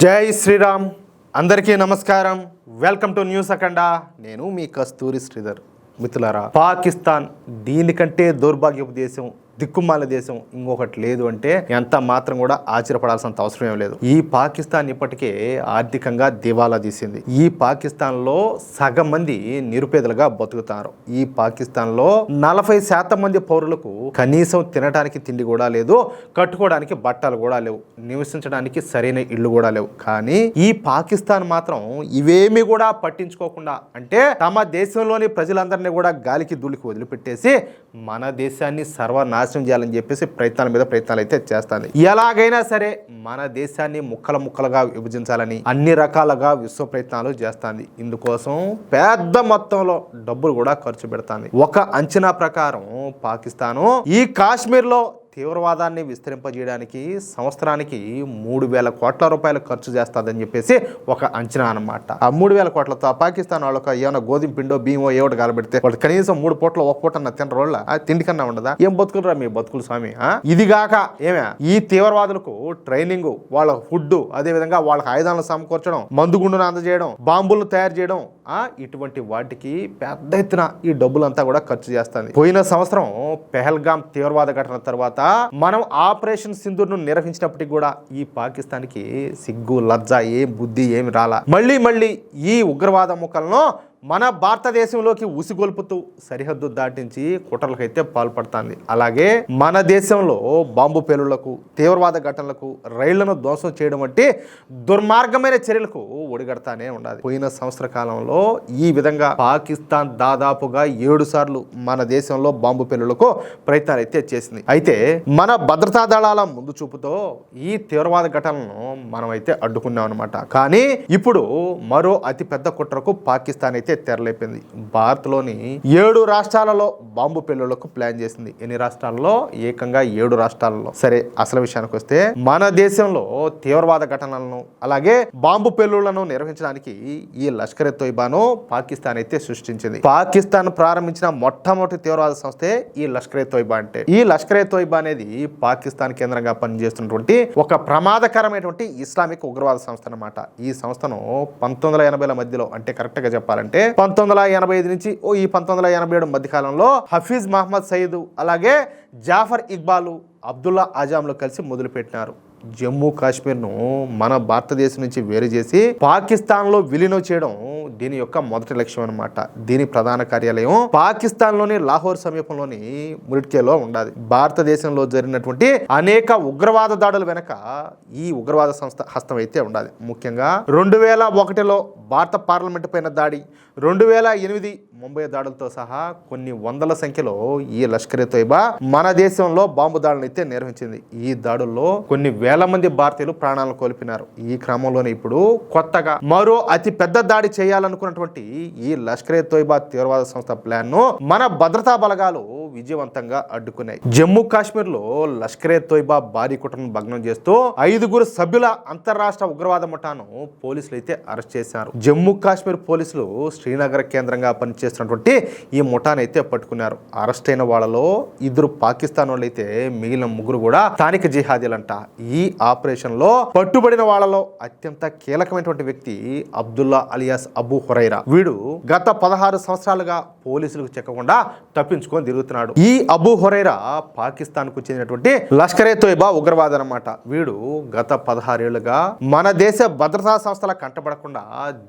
జై శ్రీరామ్. అందరికీ నమస్కారం. వెల్కమ్ టు న్యూస్ అఖండ. నేను మీ కస్తూరి శ్రీధర్. మిత్రులారా, పాకిస్తాన్ దీనికంటే దౌర్భాగ్యపు దేశం, దిక్కుమాల దేశం ఇంకొకటి లేదు అంటే ఎంత మాత్రం కూడా ఆశ్చర్యపడాల్సినంత అవసరం ఏం లేదు. ఈ పాకిస్తాన్ ఇప్పటికే ఆర్థికంగా దివాలా తీసింది. ఈ పాకిస్తాన్ లో సగం మంది నిరుపేదలుగా బతుకుతారు. ఈ పాకిస్తాన్ లో 40% మంది పౌరులకు కనీసం తినడానికి తిండి కూడా లేదు, కట్టుకోవడానికి బట్టలు కూడా లేవు, నివసించడానికి సరైన ఇళ్ళు కూడా లేవు. కానీ ఈ పాకిస్తాన్ మాత్రం ఇవేమి కూడా పట్టించుకోకుండా, అంటే తమ దేశంలోని ప్రజలందరినీ కూడా గాలికి ధూళికి వదిలిపెట్టేసి మన దేశాన్ని సర్వనాశనం చేయాలని చెప్పేసి ప్రయత్నాలు అయితే చేస్తుంది. ఎలాగైనా సరే మన దేశాన్ని ముక్కలుగా విభజించాలని అన్ని రకాలుగా విశ్వ ప్రయత్నాలు చేస్తుంది. ఇందుకోసం పెద్ద మొత్తంలో డబ్బులు కూడా ఖర్చు పెడుతుంది. ఒక అంచనా ప్రకారం పాకిస్తాను ఈ కాశ్మీర్లో తీవ్రవాదాన్ని విస్తరింపజేయడానికి సంవత్సరానికి 3,000 కోట్ల రూపాయలు ఖర్చు చేస్తుందని చెప్పేసి ఒక అంచనా అన్నమాట. ఆ 3,000 కోట్లతో పాకిస్తాన్ వాళ్ళకి ఏమైనా గోధుమ పిండో బియ్యమో ఏమిటి కాలబెడితే వాళ్ళు కనీసం 3 పూటలు ఒక పూట తినరు. వాళ్ళ తిండి కన్నా ఉండదా? ఏం బతుకులరా మీ బతుకులు స్వామి. ఇదిగాక ఈ తీవ్రవాదులకు ట్రైనింగ్, వాళ్ళ ఫుడ్, అదే విధంగా వాళ్ళకి ఆయుధాలను సమకూర్చడం, మందుగుండును అందజేయడం, బాంబులను తయారు చేయడం, ఇటువంటి వాటికి పెద్ద ఎత్తున ఈ డబ్బులంతా కూడా ఖర్చు చేస్తుంది. పోయిన సంవత్సరం పెహల్గాం తీవ్రవాద ఘటన తర్వాత మనం ఆపరేషన్ సింధూర్ను నిర్వహించినప్పటికీ కూడా ఈ పాకిస్తాన్కి సిగ్గు, లజ్జ, ఏం బుద్ధి ఏమి రాలా. మళ్ళీ ఈ ఉగ్రవాద ముఖలను మన భారతదేశంలోకి ఉసిగొల్పుతూ సరిహద్దు దాటించి కుట్రలకైతే పాల్పడుతుంది. అలాగే మన దేశంలో బాంబు పేలుళ్లకు, తీవ్రవాద ఘటనలకు, రైళ్లను ధ్వంసం చేయడం వంటి దుర్మార్గమైన చర్యలకు ఒడిగడతానే ఉండాలి. పోయిన సంవత్సర కాలంలో ఈ విధంగా పాకిస్తాన్ దాదాపుగా 7 సార్లు మన దేశంలో బాంబు పేలుళ్లకు ప్రయత్నాలు అయితే చేసింది. అయితే మన భద్రతా దళాల ముందు చూపుతో ఈ తీవ్రవాద ఘటనలను మనం అయితే అడ్డుకున్నాం అనమాట. కానీ ఇప్పుడు మరో అతిపెద్ద కుట్రకు పాకిస్తాన్ అయితే తెరలేపింది. భారత్లోని 7 రాష్ట్రాలలో బాంబు పేలుళ్లకు ప్లాన్ చేసింది. ఎన్ని రాష్ట్రాల్లో? ఏకంగా 7 రాష్ట్రాలలో. సరే, అసలు విషయానికి వస్తే మన దేశంలో తీవ్రవాద ఘటనలను అలాగే బాంబు పేలుళ్లను నిర్వహించడానికి ఈ లష్కర్ ఎ తోయిబాను పాకిస్తాన్ అయితే సృష్టించింది. పాకిస్తాన్ ప్రారంభించిన మొట్టమొదటి తీవ్రవాద సంస్థే ఈ లష్కర్ ఎ తోయిబా. అంటే ఈ లష్కర్ ఎ తోయిబా అనేది పాకిస్తాన్ కేంద్రంగా పనిచేస్తున్నటువంటి ఒక ప్రమాదకరమైనటువంటి ఇస్లామిక్ ఉగ్రవాద సంస్థ అన్నమాట. ఈ సంస్థను 1980ల మధ్యలో, అంటే కరెక్ట్ గా చెప్పాలంటే 1985 నుంచి ఈ 1987 మధ్య కాలంలో హఫీజ్ మహమ్మద్ సయీద్ అలాగే జాఫర్ ఇక్బాల్, అబ్దుల్లా ఆజాంలు కలిసి మొదలుపెట్టినారు. జమ్మూ కాశ్మీర్ను మన భారతదేశం నుంచి వేరు చేసి పాకిస్తాన్లో విలీనం చేయడం దీని యొక్క మొదటి లక్ష్యం అన్నమాట. దీని ప్రధాన కార్యాలయం పాకిస్తాన్లోని లాహోర్ సమీపంలోని మురిట్కేలో ఉండాలి. భారతదేశంలో జరిగినటువంటి అనేక ఉగ్రవాద దాడుల వెనక ఈ ఉగ్రవాద సంస్థ హస్తం అయితే ఉండాలి. ముఖ్యంగా 2001లో భారత పార్లమెంటు పైన దాడి, 2008 ముంబై దాడులతో సహా కొన్ని వందల సంఖ్యలో ఈ లష్కర్ ఎ తోయిబా మన దేశంలో బాంబు దాడులను అయితే నిర్వహించింది. ఈ దాడుల్లో కొన్ని వేల మంది భారతీయులు ప్రాణాలను కోల్పోయినారు. ఈ క్రమంలోనే ఇప్పుడు కొత్తగా మరో అతి పెద్ద దాడి చేయాలనుకున్నటువంటి ఈ లష్కర్ ఎ తోయిబా తీవ్రవాద సంస్థ ప్లాన్ ను మన భద్రతా బలగాలు విజయవంతంగా అడ్డుకున్నాయి. జమ్మూ కాశ్మీర్ లో లష్కర్ ఎ తోయిబా భారీ కుట్రను భగ్నం చేస్తూ 5 సభ్యుల అంతర్రాష్ట్ర ఉగ్రవాద ముఠాను పోలీసులు అయితే అరెస్ట్ చేశారు. జమ్మూ కాశ్మీర్ పోలీసులు శ్రీనగర్ కేంద్రంగా పనిచేస్తున్నటువంటి ఈ ముఠాను అయితే పట్టుకున్నారు. అరెస్ట్ అయిన వాళ్ళలో 2 పాకిస్తాన్ వాళ్ళు అయితే మిగిలిన 3 కూడా స్థానిక జిహాదీలంట. ఈ ఆపరేషన్ లో పట్టుబడిన వాళ్ళలో అత్యంత కీలకమైనటువంటి వ్యక్తి అబ్దుల్లా అలియాస్ అబూ హురైరా. వీడు గత 16 సంవత్సరాలుగా పోలీసులకు చెక్కకుండా తప్పించుకొని తిరుగుతున్నాడు. ఈ అబూ హురైరా పాకిస్తాన్ కు చెందినటువంటి లష్కర్ ఎ తోయిబా ఉగ్రవాది అన్నమాట. వీడు గత 16 ఏళ్లుగా మన దేశ భద్రతా సంస్థల కంటపడకుండా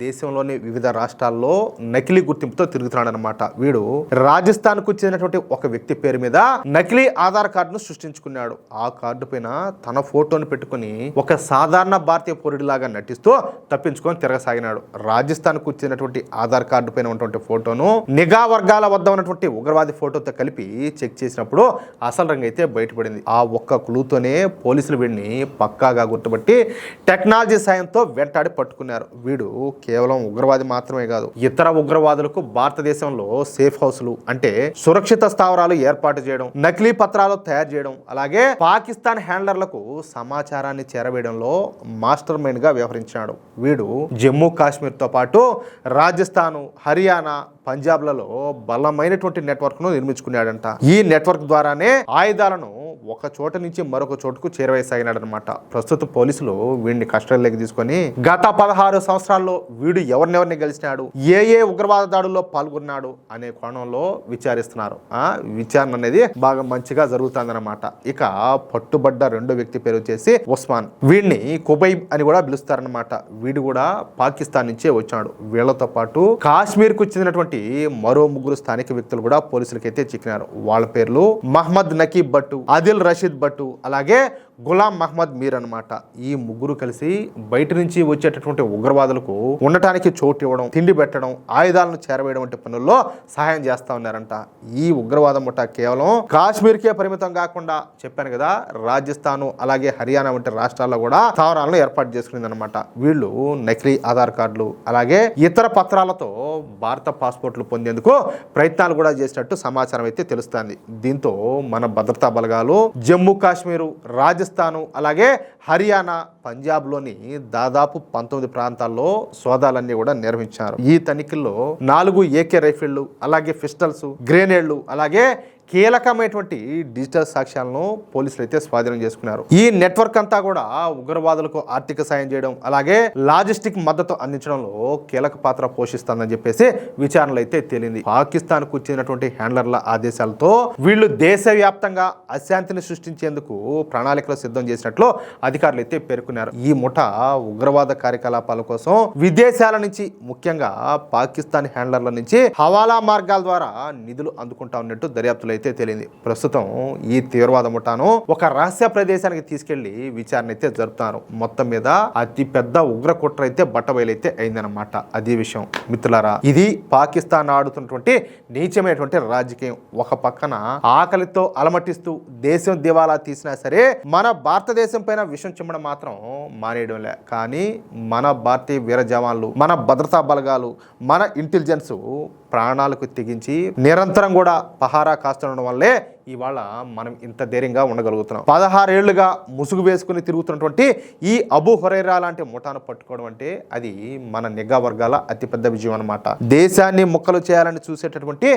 దేశంలోని వివిధ రాష్ట్రాల్లో నకిలీ గుర్తింపుతో తిరుగుతున్నాడు అనమాట. వీడు రాజస్థాన్ కు చెందినటువంటి ఒక వ్యక్తి పేరు మీద నకిలీ ఆధార్ కార్డును సృష్టించుకున్నాడు. ఆ కార్డు పైన తన ఫోటోను పెట్టుకుని ఒక సాధారణ భారతీయ పౌరుడిలాగా నటిస్తూ తప్పించుకొని తిరగసాగినాడు. రాజస్థాన్ కు చెందినటువంటి ఆధార్ కార్డు పైన ఉన్నటువంటి ఫోటోను నిఘా వర్గాల వద్ద ఉన్నటువంటి ఉగ్రవాది ఫోటోతో కలిపి చెక్ చేసినప్పుడు అసలు రంగు అయితే బయటపడింది. ఆ ఒక్క క్లూతోనే పోలీసులు వీడిని పక్కాగా గుర్తుపట్టి టెక్నాలజీ సాయంతో వెంటాడి పట్టుకున్నారు. వీడు కేవలం ఉగ్రవాది మాత్రమే కాదు, ఇతర ఉగ్రవాదులకు భారతదేశంలో సేఫ్ హౌస్లు, అంటే సురక్షిత స్థావరాలు ఏర్పాటు చేయడం, నకిలీ పత్రాలు తయారు చేయడం, అలాగే పాకిస్తాన్ హ్యాండ్లర్లకు సమాచారాన్ని చేరవేయడంలో మాస్టర్ మైండ్ గా వ్యవహరించాడు. వీడు జమ్మూ కాశ్మీర్ తో పాటు రాజస్థాన్, హర్యానా, పంజాబ్లలో బలమైనటువంటి నెట్వర్క్ ను నిర్మించుకున్నాడంట. ఈ నెట్వర్క్ ద్వారానే ఆయుధాలను ఒక చోట నుంచి మరొక చోటుకు చేరవేసాగినాడు అనమాట. ప్రస్తుత పోలీసులు వీడిని కస్టడీలోకి తీసుకొని గత 16 సంవత్సరాల్లో వీడు ఎవరినెవరిని గెలిచినాడు, ఏ ఉగ్రవాద దాడుల్లో పాల్గొన్నాడు అనే కోణంలో విచారిస్తున్నారు. విచారణ అనేది బాగా మంచిగా జరుగుతుందన్నమాట. ఇక పట్టుబడ్డ రెండో వ్యక్తి పేరు వచ్చేసి ఉస్మాన్. వీడిని కుబైబ్ అని కూడా పిలుస్తారనమాట. వీడు కూడా పాకిస్తాన్ నుంచే వచ్చాడు. వీళ్లతో పాటు కాశ్మీర్ కు చెందినటువంటి మరో 3 స్థానిక వ్యక్తులు కూడా పోలీసులకైతే చిక్కినారు. వాళ్ళ పేర్లు మహమ్మద్ నకీబ్ భట్టు, ఆదిల్ రషీద్ భట్టు, అలాగే గులాం మహమ్మద్ మీర్ అనమాట. ఈ 3 కలిసి బయట నుంచి వచ్చేటటువంటి ఉగ్రవాదులకు ఉండటానికి చోటు ఇవ్వడం, తిండి పెట్టడం, ఆయుధాలను చేరవేయడం వంటి పనుల్లో సహాయం చేస్తా ఉన్నారంట. ఈ ఉగ్రవాదం ముఠా కేవలం కాశ్మీర్కే పరిమితం కాకుండా చెప్పాను కదా, రాజస్థాన్ అలాగే హర్యానా వంటి రాష్ట్రాల్లో కూడా స్థావరాలను ఏర్పాటు చేసుకునింది అనమాట. వీళ్ళు నకిలీ ఆధార్ కార్డులు అలాగే ఇతర పత్రాలతో భారత పాస్పోర్ట్లు పొందేందుకు ప్రయత్నాలు కూడా చేసినట్టు సమాచారం అయితే తెలుస్తుంది. దీంతో మన భద్రతా బలగాలు జమ్మూ కాశ్మీరు, రాజస్థాన్ అలాగే హర్యానా, పంజాబ్లోని దాదాపు 19 ప్రాంతాల్లో సోదాలన్నీ కూడా నిర్వహించారు. ఈ తనిఖీల్లో 4 AK రైఫిళ్లు అలాగే పిస్టల్స్, గ్రెనేడ్లు అలాగే కీలకమైనటువంటి డిజిటల్ సాక్ష్యాలను పోలీసులు అయితే స్వాధీనం చేసుకున్నారు. ఈ నెట్వర్క్ అంతా కూడా ఉగ్రవాదులకు ఆర్థిక సాయం చేయడం అలాగే లాజిస్టిక్ మద్దతు అందించడంలో కీలక పాత్ర పోషిస్తుందని చెప్పేసి విచారణలు అయితే తేలింది. పాకిస్తాన్ కు చెందినటువంటి హ్యాండ్లర్ల ఆదేశాలతో వీళ్ళు దేశవ్యాప్తంగా అశాంతిని సృష్టించేందుకు ప్రణాళికలు సిద్ధం చేసినట్లు అధికారులు అయితే పేర్కొన్నారు. ఈ ముఠా ఉగ్రవాద కార్యకలాపాల కోసం విదేశాల నుంచి ముఖ్యంగా పాకిస్తాన్ హ్యాండ్లర్ల నుంచి హవాలా మార్గాల ద్వారా నిధులు అందుకుంటా ఉన్నట్టు దర్యాప్తులు అయితే తేలింది. ప్రస్తుతం ఈ తీవ్రవాద ముఠాను ఒక రహస్య ప్రదేశానికి తీసుకెళ్లి విచారణ అయితే జరుపుతారు. మొత్తం మీద అతి పెద్ద ఉగ్ర కుట్ర అయితే బట్టబయలైతే అయిందనమాట. అదే విషయం మిత్రులారా, ఇది పాకిస్తాన్ ఆడుతున్నటువంటి నీచమైనటువంటి రాజకీయం. ఒక పక్కన ఆకలితో అలమటిస్తూ దేశం దివాలా తీసినా సరే మన భారతదేశం పైన విషం చిమ్మడం మాత్రం మానేయడంలే. కానీ మన భారతీయ వీర జవాన్లు, మన భద్రతా బలగాలు, మన ఇంటెలిజెన్స్ ప్రాణాలకు తెగించి నిరంతరం కూడా పహారా కాస్తుండడం వల్లే ఇవాళ మనం ఇంత ధైర్యంగా ఉండగలుగుతున్నాం. 16 ఏళ్లుగా ముసుగు వేసుకుని తిరుగుతున్నటువంటి ఈ అబూ హురైరా లాంటి ముఠాను పట్టుకోవడం అంటే అది మన నిఘా వర్గాల అతిపెద్ద విజయం అనమాట. దేశాన్ని ముక్కలు చేయాలని చూసేటటువంటి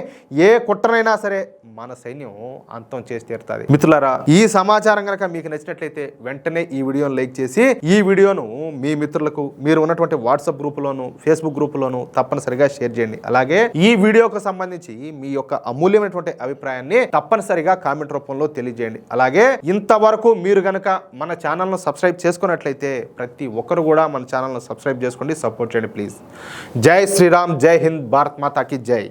ఏ కుట్రనైనా సరే మన సైన్యం అంతం చేసి తీరుతుంది. మిత్రులారా, ఈ సమాచారం కనుక మీకు నచ్చినట్లయితే వెంటనే ఈ వీడియోను లైక్ చేసి ఈ వీడియోను మీ మిత్రులకు, మీరు ఉన్నటువంటి వాట్సాప్ గ్రూపులోను, ఫేస్బుక్ గ్రూపులోను తప్పనిసరిగా షేర్ చేయండి. అలాగే ఈ వీడియోకు సంబంధించి మీ యొక్క అమూల్యమైనటువంటి అభిప్రాయాన్ని తప్పనిసరిగా కామెంట్ రూపంలో తెలియజేయండి. అలాగే ఇంతవరకు మీరు గనక మన ఛానల్ను సబ్స్క్రైబ్ చేసుకున్నట్లయితే ప్రతి ఒక్కరు కూడా మన ఛానల్ను సబ్స్క్రైబ్ చేసుకోండి, సపోర్ట్ చేయండి ప్లీజ్. జై శ్రీరామ్, జై హింద్, భారత్ మాతాకి జై.